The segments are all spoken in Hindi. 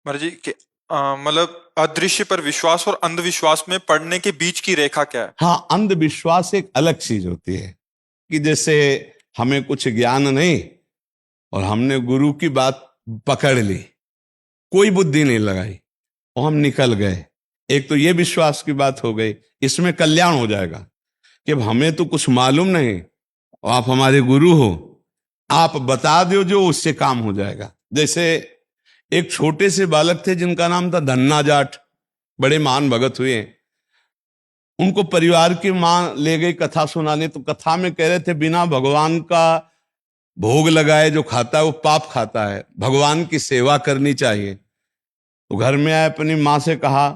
महाराज जी कि मतलब अदृश्य पर विश्वास और अंधविश्वास में पड़ने के बीच की रेखा क्या है? हाँ, अंधविश्वास एक अलग चीज होती है कि जैसे हमें कुछ ज्ञान नहीं और हमने गुरु की बात पकड़ ली, कोई बुद्धि नहीं लगाई और हम निकल गए। एक तो ये विश्वास की बात हो गई, इसमें कल्याण हो जाएगा कि अब हमें तो कुछ मालूम नहीं और आप हमारे गुरु हो, आप बता दो जो उससे काम हो जाएगा। जैसे एक छोटे से बालक थे जिनका नाम था धन्ना जाट, बड़े महान भगत हुए। उनको परिवार की मां ले गई कथा सुनाने, तो कथा में कह रहे थे बिना भगवान का भोग लगाए जो खाता है वो पाप खाता है, भगवान की सेवा करनी चाहिए। तो घर में आए, अपनी माँ से कहा,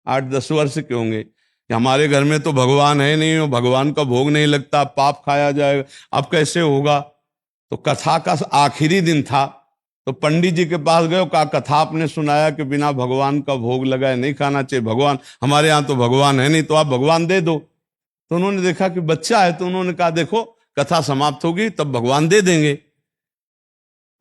8-10 वर्ष के होंगे, कि हमारे घर में तो भगवान है नहीं, वो भगवान का भोग नहीं लगता, पाप खाया जाएगा, अब कैसे होगा। तो कथा का आखिरी दिन था, तो पंडित जी के पास गए, कहा कथा आपने सुनाया कि बिना भगवान का भोग लगाए नहीं खाना चाहिए, भगवान हमारे यहाँ तो भगवान है नहीं, तो आप भगवान दे दो। तो उन्होंने देखा कि बच्चा है, तो उन्होंने कहा देखो कथा समाप्त होगी तब भगवान दे देंगे।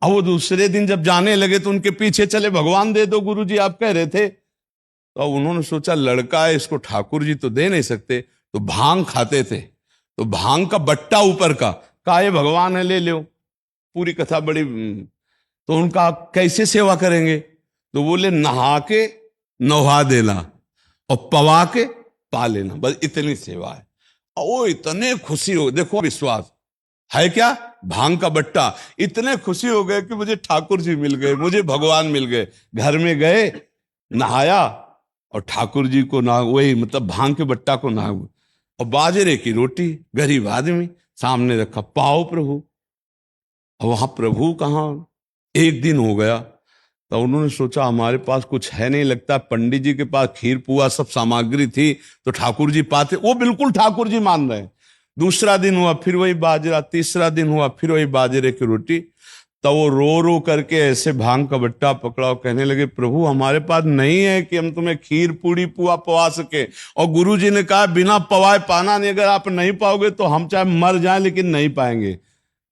अब वो दूसरे दिन जब जाने लगे तो उनके पीछे चले, भगवान दे दो गुरुजी आप कह रहे थे। तो अब उन्होंने सोचा लड़का है, इसको ठाकुर जी तो दे नहीं सकते, तो भांग खाते थे, तो भांग का बट्टा ऊपर का, कहा ये भगवान है ले लो। पूरी कथा बड़ी। तो उनका कैसे सेवा करेंगे, तो बोले नहा के नहा देना और पवा के पा लेना, बस इतनी सेवा है। और वो इतने खुशी हो, देखो विश्वास है क्या, भांग का बट्टा, इतने खुशी हो गए कि मुझे ठाकुर जी मिल गए, मुझे भगवान मिल गए। घर में गए, नहाया और ठाकुर जी को ना, वही मतलब भांग के बट्टा को ना, और बाजरे की रोटी, गरीब आदमी सामने रखा, पाओ प्रभु। और वहां प्रभु कहाँ। एक दिन हो गया तो उन्होंने सोचा हमारे पास कुछ है नहीं, लगता पंडित जी के पास खीर पुआ सब सामग्री थी तो ठाकुर जी पाते, वो बिल्कुल ठाकुर जी मान रहे हैं। दूसरा दिन हुआ फिर वही बाजरा, तीसरा दिन हुआ फिर वही बाजरे की रोटी। तो वो रो रो करके ऐसे भांग का बट्टा पकड़ा और कहने लगे प्रभु हमारे पास नहीं है कि हम तुम्हें खीर पूड़ी पुआ पवा सके। और गुरु जी ने कहा बिना पवाए पाना नहीं, अगर आप नहीं पाओगे तो हम चाहे मर जाएं लेकिन नहीं पाएंगे।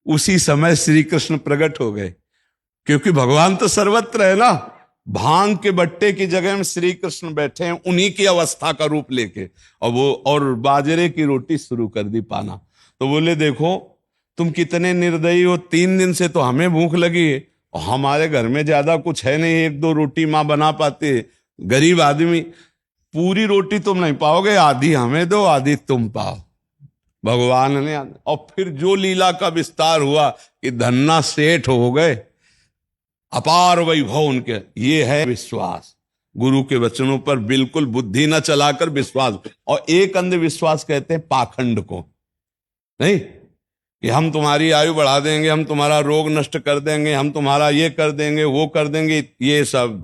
उसी समय श्री कृष्ण प्रकट हो गए, क्योंकि भगवान तो सर्वत्र है ना। भांग के बट्टे की जगह में श्री कृष्ण बैठे हैं, उन्हीं की अवस्था का रूप लेके, और वो और बाजरे की रोटी शुरू कर दी पाना। तो बोले देखो तुम कितने निर्दयी हो, 3 दिन से तो हमें भूख लगी है और हमारे घर में ज्यादा कुछ है नहीं, 1-2 रोटी माँ बना पाती है, गरीब आदमी, पूरी रोटी तुम नहीं पाओगे, आधी हमें दो आधी तुम पाओ। भगवान ने, और फिर जो लीला का विस्तार हुआ कि धन्ना सेठ हो गए, अपार वैभव उनके। ये है विश्वास, गुरु के वचनों पर बिल्कुल बुद्धि न चलाकर विश्वास। और एक अंधविश्वास कहते हैं पाखंड को, नहीं कि हम तुम्हारी आयु बढ़ा देंगे, हम तुम्हारा रोग नष्ट कर देंगे, हम तुम्हारा ये कर देंगे वो कर देंगे, ये सब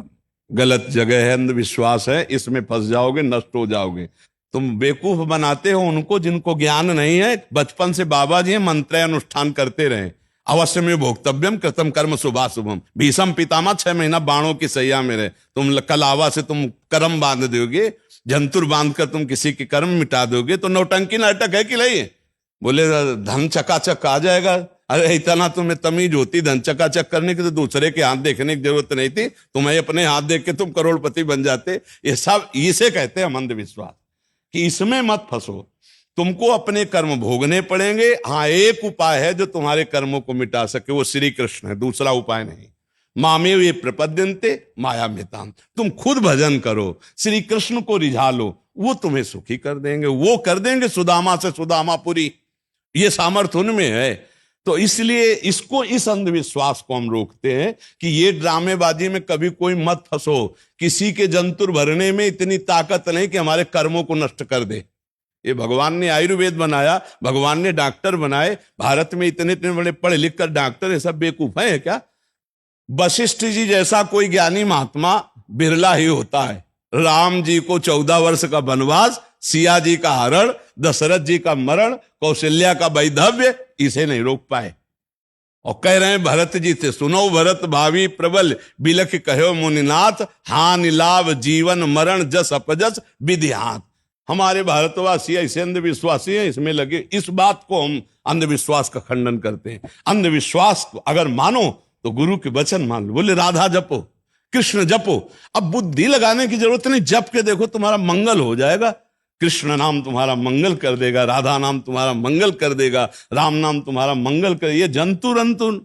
गलत जगह है, अंधविश्वास है, इसमें फंस जाओगे, नष्ट हो जाओगे। तुम बेवकूफ बनाते हो उनको जिनको ज्ञान नहीं है। बचपन से बाबा जी मंत्र अनुष्ठान करते रहे, अवश्य में भोक्तव्यम कृतम कर्म शुभाशुभम, भीषम पितामह 6 महीना बाणों की सैया में रहे। तुम कलावा से तुम कर्म बांध दोगे, जंतुर बांध कर तुम किसी के कर्म मिटा दोगे, तो नौटंकी नाटक है कि नहीं। बोले धन चकाचक आ जाएगा, अरे इतना तुम्हें तमीज होती धन चकाचक करने की तो दूसरे के हाथ देखने की जरूरत नहीं थी, तुम्हें अपने हाथ देख के तुम करोड़पति बन जाते। ये सब इसे कहते हैं अंधविश्वास, कि इसमें मत फंसो, तुमको अपने कर्म भोगने पड़ेंगे। हाँ, एक उपाय है जो तुम्हारे कर्मों को मिटा सके, वो श्री कृष्ण है, दूसरा उपाय नहीं। मामे वे प्रपद्यन्ते माया मेताम, तुम खुद भजन करो, श्री कृष्ण को रिझा लो, वो तुम्हें सुखी कर देंगे, वो कर देंगे सुदामा से सुदामापुरी, ये सामर्थ्य उनमें है। तो इसलिए इसको, इस अंधविश्वास को हम रोकते हैं कि ये ड्रामेबाजी में कभी कोई मत फंसो। किसी के जंतुर भरने में इतनी ताकत नहीं कि हमारे कर्मों को नष्ट कर दे। ये भगवान ने आयुर्वेद बनाया, भगवान ने डॉक्टर बनाए, भारत में इतने इतने बड़े पढ़े लिख कर डॉक्टर, ये सब बेवकूफ है क्या। वशिष्ठ जी जैसा कोई ज्ञानी महात्मा बिरला ही होता है। राम जी को 14 वर्ष का वनवास, सिया जी का हरण, दशरथ जी का मरण, कौशल्या का वैधव्य, इसे नहीं रोक पाए। और कह रहे हैं भरत जी से, सुनो भरत भावी प्रबल, बिलख कहो मुनिनाथ, हानि लाभ जीवन मरण जस अपजस विधिहाथ। हमारे भारतवासी ऐसे अंधविश्वासी हैं, इसमें लगे। इस बात को हम अंधविश्वास का खंडन करते हैं। अंधविश्वास को अगर मानो तो गुरु के वचन मान लो। बोले राधा जपो, कृष्ण जपो। अब बुद्धि लगाने की जरूरत नहीं, जप के देखो तुम्हारा मंगल हो जाएगा। कृष्ण नाम तुम्हारा मंगल कर देगा, राधा नाम तुम्हारा मंगल कर देगा, राम नाम तुम्हारा मंगल कर। ये जंतु रंतु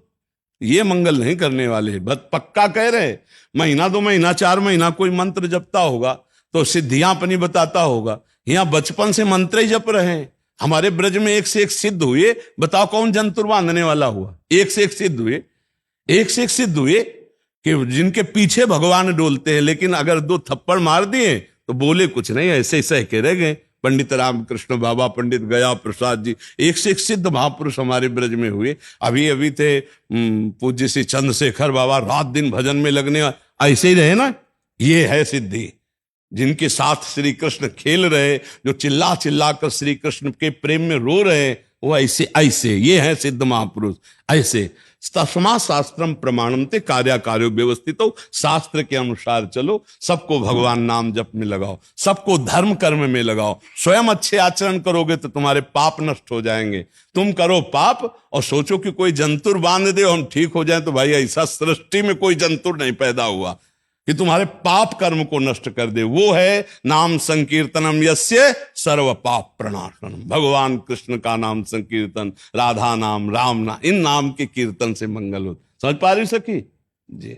ये मंगल नहीं करने वाले, बस पक्का कह रहे। महीना 2 महीना 4 महीना कोई मंत्र जपता होगा तो सिद्धियां अपनी बताता होगा। यहाँ बचपन से मंत्र ही जप रहे हैं। हमारे ब्रज में एक से एक सिद्ध हुए, बताओ कौन जंतुर बांधने वाला हुआ? एक से एक सिद्ध हुए, एक से एक सिद्ध हुए कि जिनके पीछे भगवान डोलते हैं, लेकिन अगर 2 थप्पड़ मार दिए तो बोले कुछ नहीं, ऐसे ही सह के रह गए। पंडित रामकृष्ण बाबा, पंडित गया प्रसाद जी, एक से एक सिद्ध महापुरुष हमारे ब्रज में हुए। अभी अभी थे पूज्य श्री चंद्रशेखर बाबा, रात दिन भजन में लगने, ऐसे ही रहे ना। ये है सिद्धि, जिनके साथ श्री कृष्ण खेल रहे, जो चिल्ला चिल्ला कर श्री कृष्ण के प्रेम में रो रहे, वो ऐसे ऐसे ये है सिद्ध महापुरुष। ऐसे तस्मा शास्त्रम प्रमाणमते कार्याकार्यो व्यवस्थित हो, शास्त्र के अनुसार चलो, सबको भगवान नाम जप में लगाओ, सबको धर्म कर्म में लगाओ। स्वयं अच्छे आचरण करोगे तो तुम्हारे पाप नष्ट हो जाएंगे। तुम करो पाप और सोचो कि कोई जंतुर बांध दे हम ठीक हो जाए, तो भाई ऐसा सृष्टि में कोई जंतुर नहीं पैदा हुआ कि तुम्हारे पाप कर्म को नष्ट कर दे। वो है नाम संकीर्तनम यस्य सर्व पाप प्रणाशनम। भगवान कृष्ण का नाम संकीर्तन, राधा नाम, राम नाम, इन नाम के कीर्तन से मंगल हो। समझ पा रही सखी जी?